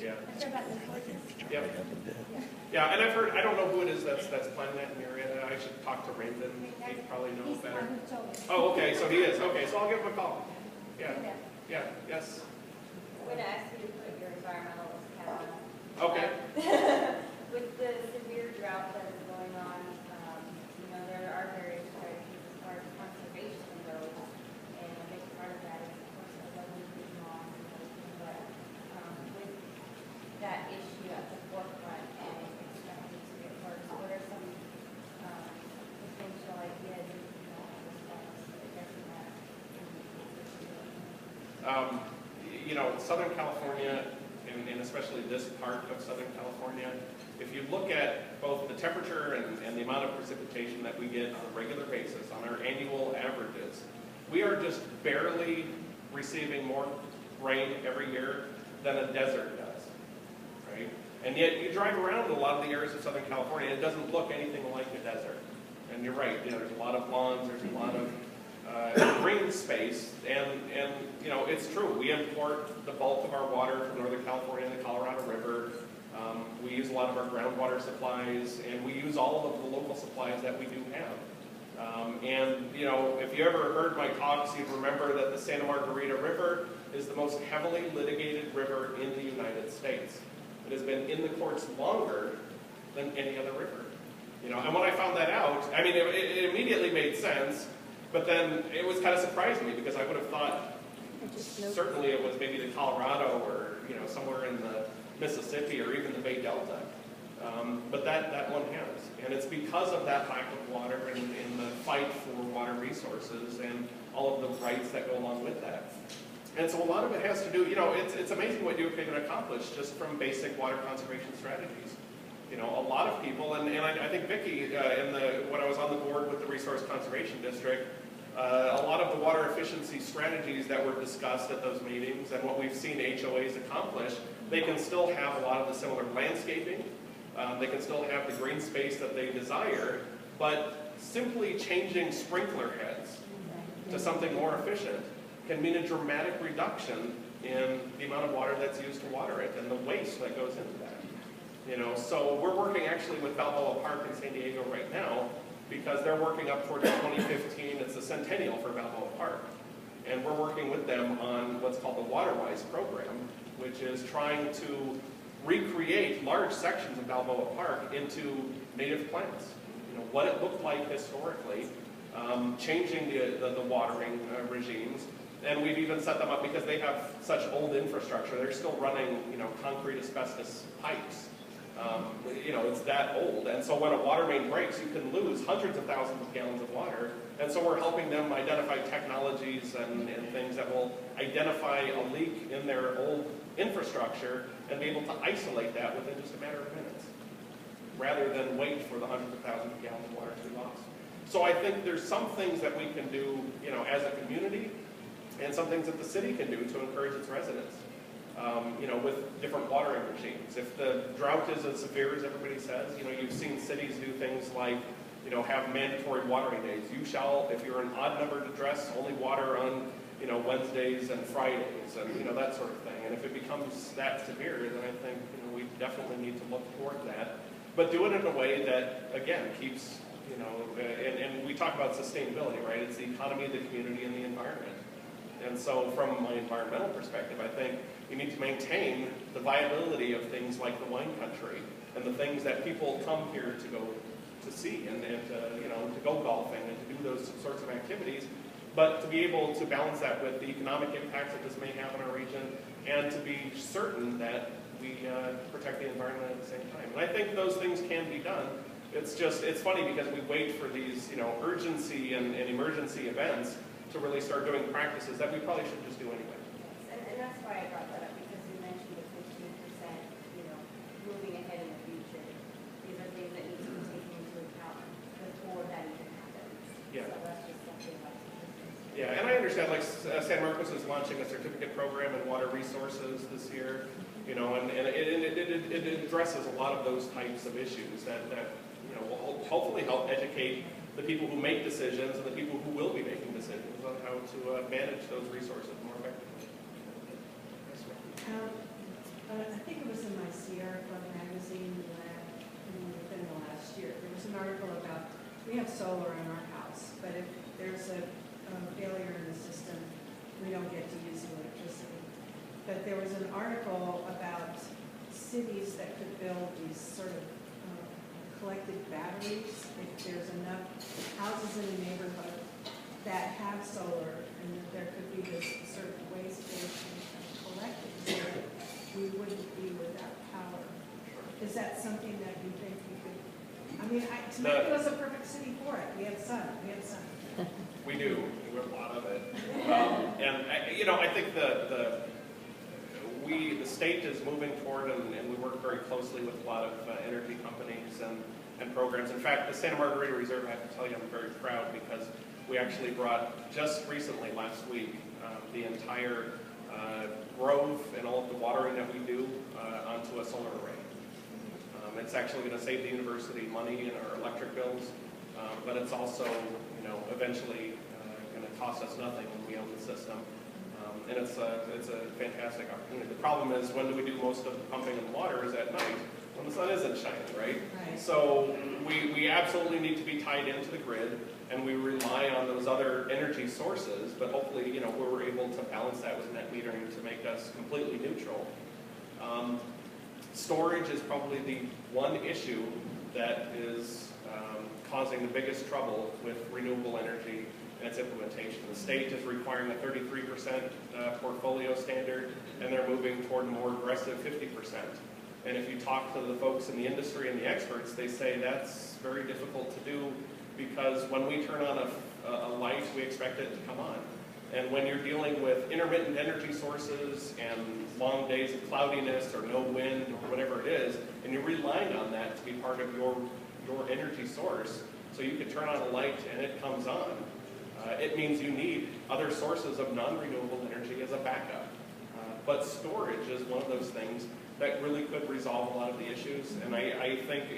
Yeah. Yep. Yeah, and I've heard, I don't know who it is that's planning that in the area. I should talk to Raven. He probably knows better. Oh, okay, so he is. Okay, so I'll give him a call. Yeah. Yeah, yes. I'm going to ask you to put your environmentalist hat on. Okay. With the severe drought that is going on, there are various strategies as far as conservation goes, and a big part of that is, of course, the leveling laws and everything. But with that issue at the forefront and expected to get worse, what are some potential ideas in response to addressing that? Southern California, and especially this part of Southern California, if you look at both the temperature and the amount of precipitation that we get on a regular basis, on our annual averages, we are just barely receiving more rain every year than a desert does, right? And yet you drive around in a lot of the areas of Southern California, it doesn't look anything like a desert. And you're right, there's a lot of lawns, there's a lot of green space, and it's true. We import the bulk of our water from Northern California and the Colorado River. We use a lot of our groundwater supplies, and we use all of the local supplies that we do have. If you ever heard my talks, you'd remember that the Santa Margarita River is the most heavily litigated river in the United States. It has been in the courts longer than any other river. And when I found that out, it immediately made sense. But then it was kind of surprising me because I would have thought certainly it was maybe the Colorado or somewhere in the Mississippi or even the Bay Delta. But that one has. And it's because of that lack of water and the fight for water resources and all of the rights that go along with that. And so a lot of it has to do, it's amazing what you can accomplish just from basic water conservation strategies. A lot of people, and I think Vicki, when I was on the board with the Resource Conservation District, a lot of the water efficiency strategies that were discussed at those meetings and what we've seen HOAs accomplish, they can still have a lot of the similar landscaping, they can still have the green space that they desire, but simply changing sprinkler heads to something more efficient can mean a dramatic reduction in the amount of water that's used to water it and the waste that goes into that. So we're working actually with Balboa Park in San Diego right now because they're working up towards 2015. It's the centennial for Balboa Park. And we're working with them on what's called the WaterWise program, which is trying to recreate large sections of Balboa Park into native plants. What it looked like historically, changing the watering regimes. And we've even set them up because they have such old infrastructure. They're still running, concrete asbestos pipes. It's that old. And so when a water main breaks, you can lose hundreds of thousands of gallons of water. And so we're helping them identify technologies and things that will identify a leak in their old infrastructure and be able to isolate that within just a matter of minutes, rather than wait for the hundreds of thousands of gallons of water to be lost. So I think there's some things that we can do, as a community, and some things that the city can do to encourage its residents. With different watering regimes. If the drought is as severe as everybody says, you've seen cities do things like, have mandatory watering days. You shall, if you're an odd numbered address, only water on, Wednesdays and Fridays and, that sort of thing. And if it becomes that severe, then I think, we definitely need to look toward that. But do it in a way that, again, keeps, and we talk about sustainability, right? It's the economy, the community, and the environment. And so from my environmental perspective, I think you need to maintain the viability of things like the wine country and the things that people come here to go to see and to go golfing and to do those sorts of activities, but to be able to balance that with the economic impacts that this may have on our region and to be certain that we protect the environment at the same time. And I think those things can be done. It's funny because we wait for these, urgency and emergency events to really start doing practices that we probably should just do anyway. Yes, and that's why I brought that up, because you mentioned the 15%, moving ahead in the future. These are things that need to be taken into account before that even happens. Yeah. So that's just something like that. Yeah, and I understand, like, San Marcos is launching a certificate program in water resources this year, and it addresses a lot of those types of issues that will hopefully help educate the people who make decisions and the people who will be making decisions on how to manage those resources more effectively. Club magazine within the last year. There was an article about, we have solar in our house, but if there's a failure in the system, we don't get to use the electricity. But there was an article about cities that could build these sort of collected batteries if there's enough houses in a neighborhood that have solar, and that there could be this sort of way station collected so that we wouldn't be without power. Is that something that you think we could, I mean, Temecula's a perfect city for it. We have sun. We do. We have a lot of it. I think the state is moving toward, and we work very closely with a lot of energy companies and programs. In fact, the Santa Margarita Reserve, I have to tell you, I'm very proud because we actually brought, just recently, last week, the entire grove and all of the watering that we do onto a solar array. It's actually going to save the university money in our electric bills, but it's also, eventually going to cost us nothing when we own the system. And it's a fantastic opportunity. The problem is, when do we do most of the pumping and water is at night, when the sun isn't shining, right? So we absolutely need to be tied into the grid, and we rely on those other energy sources, but hopefully, we're able to balance that with net metering to make us completely neutral. Storage is probably the one issue that is causing the biggest trouble with renewable energy and its implementation. The state is requiring a 33% portfolio standard, and they're moving toward a more aggressive 50%. And if you talk to the folks in the industry and the experts, they say that's very difficult to do because when we turn on a light, we expect it to come on. And when you're dealing with intermittent energy sources and long days of cloudiness or no wind or whatever it is, and you're relying on that to be part of your energy source, so you can turn on a light and it comes on, it means you need other sources of non-renewable energy as a backup. But storage is one of those things that really could resolve a lot of the issues. And I think,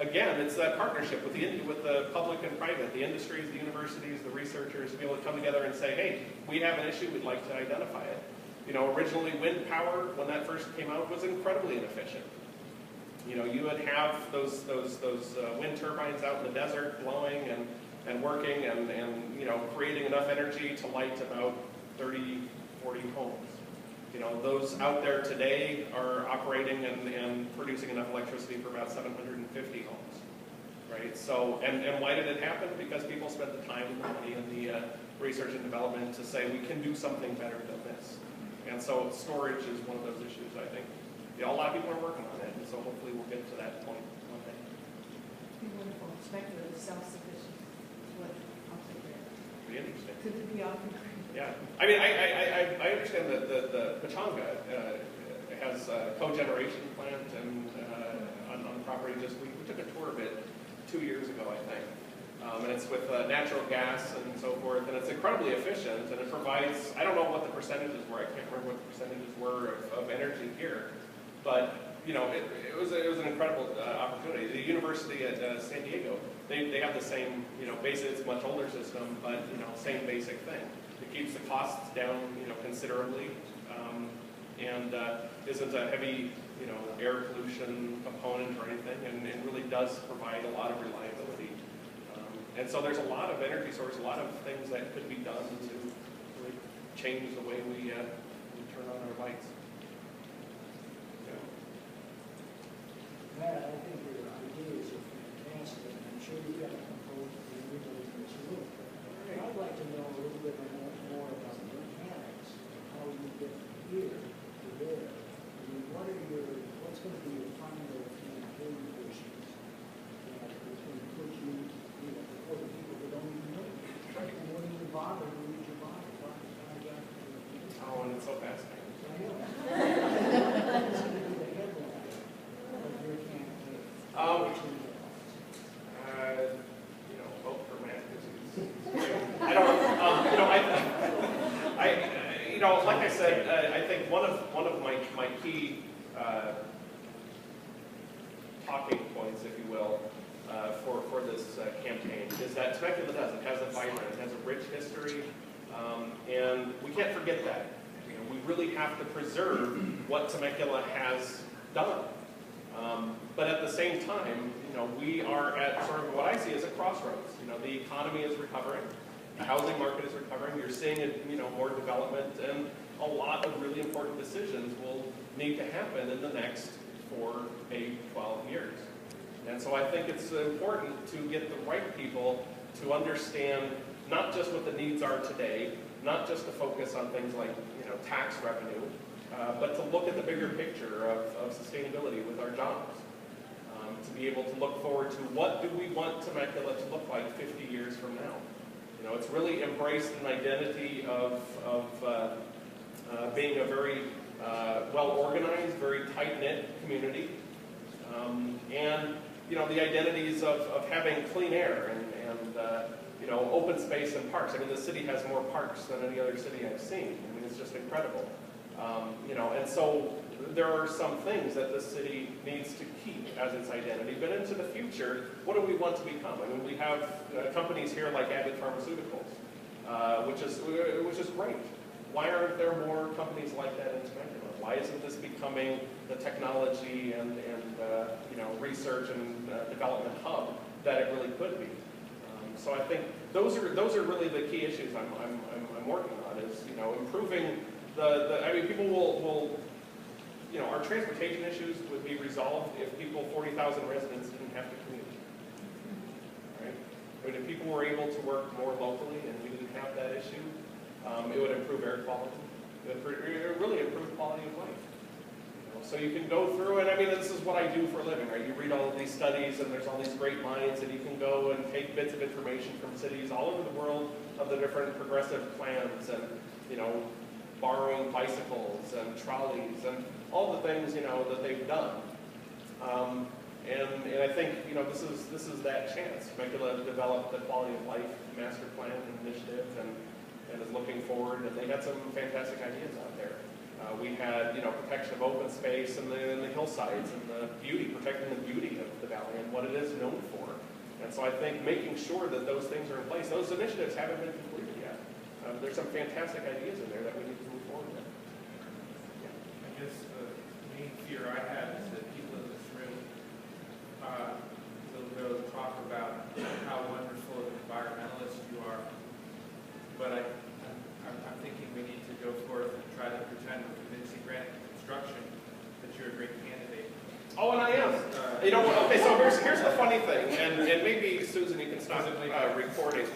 again, it's that partnership with the public and private, the industries, the universities, the researchers, to be able to come together and say, hey, we have an issue, we'd like to identify it. Originally wind power, when that first came out, was incredibly inefficient. You would have those wind turbines out in the desert blowing and working and creating enough energy to light about 30, 40 homes. Those out there today are operating and producing enough electricity for about 750 homes, right? So, and why did it happen? Because people spent the time and the money and the research and development to say we can do something better than this. And so storage is one of those issues, I think. A lot of people are working on it, and so hopefully we'll get to that point one day. Be wonderful. Speculative, self-sufficient. What I'll take there. Be interesting. Could it be off the grid? Yeah, I mean, I understand that the Pechanga has a cogeneration plant and on the property. We took a tour of it 2 years ago, I think, and it's with natural gas and so forth, and it's incredibly efficient, and it provides. I don't know what the percentages were. I can't remember what the percentages were of energy here, but it was an incredible opportunity. The University at San Diego, they have the same. Basically, it's a much older system, but same basic thing. It keeps the costs down, considerably, and isn't a heavy, air pollution component or anything, and really does provide a lot of reliability. And so there's a lot of energy source, a lot of things that could be done to really change the way we turn on our lights. Matt, I think your ideas are fantastic, and I'm sure you've got to compose the everybody that you look. I'd like to know a little bit more about the mechanics, how you get from here to there. I mean, what's going to be your final campaign issues that is going to put you, before the people that don't even know you? And what do you bother to read your body? Oh, and it's so fascinating. I know. It's going to be the headline of your campaign. Vote for Matt. I don't know. Like I said, I think one of my key talking points, if you will, for this campaign is that Temecula does. It has a vibrant, it has a rich history, and we can't forget that. We really have to preserve what Temecula has done. But at the same time, we are at sort of what I see as a crossroads. The economy is recovering, the housing market is recovering. You're seeing more development, and a lot of really important decisions will need to happen in the next 4, 8, 12 years. And so I think it's important to get the right people to understand not just what the needs are today, not just to focus on things like tax revenue, but to look at the bigger picture of sustainability with our jobs. To be able to look forward to what do we want Temecula to look like 50 years from now. It's really embraced an identity of being a very well-organized, very tight-knit community. And the identities of having clean air and open space and parks. I mean, the city has more parks than any other city I've seen. I mean, it's just incredible. And so there are some things that the city needs to keep as its identity. But into the future, what do we want to become? I mean, we have companies here like Abbott Pharmaceuticals, which is great. Why aren't there more companies like that in Temecula? Why isn't this becoming the technology and research and development hub that it really could be? So I think those are really the key issues I'm working on. Is improving I mean, people will our transportation issues would be resolved if 40,000 residents didn't have to commute. Right? I mean, if people were able to work more locally and we didn't have that issue, it would improve air quality. It would really improve quality of life. So you can go through, and I mean, this is what I do for a living, right? You read all of these studies, and there's all these great minds, and you can go and take bits of information from cities all over the world of the different progressive plans, and borrowing bicycles and trolleys and all the things that they've done. And I think this is that chance. Temecula developed the quality of life master plan and initiative, and is looking forward, and they had some fantastic ideas out there. We had, protection of open space and the hillsides and protecting the beauty of the valley and what it is known for. And so I think making sure that those things are in place, those initiatives haven't been completed yet. There's some fantastic ideas in there that we need to move forward with. I guess the main fear I have is that people in this room will talk about how wonderful an environmentalist you are, but I'm thinking we need to go forth and try to pretend with convincing Granite Construction that you're a great candidate. Oh, and I am. Okay, so here's the funny thing, and maybe, Susan, you can stop recording.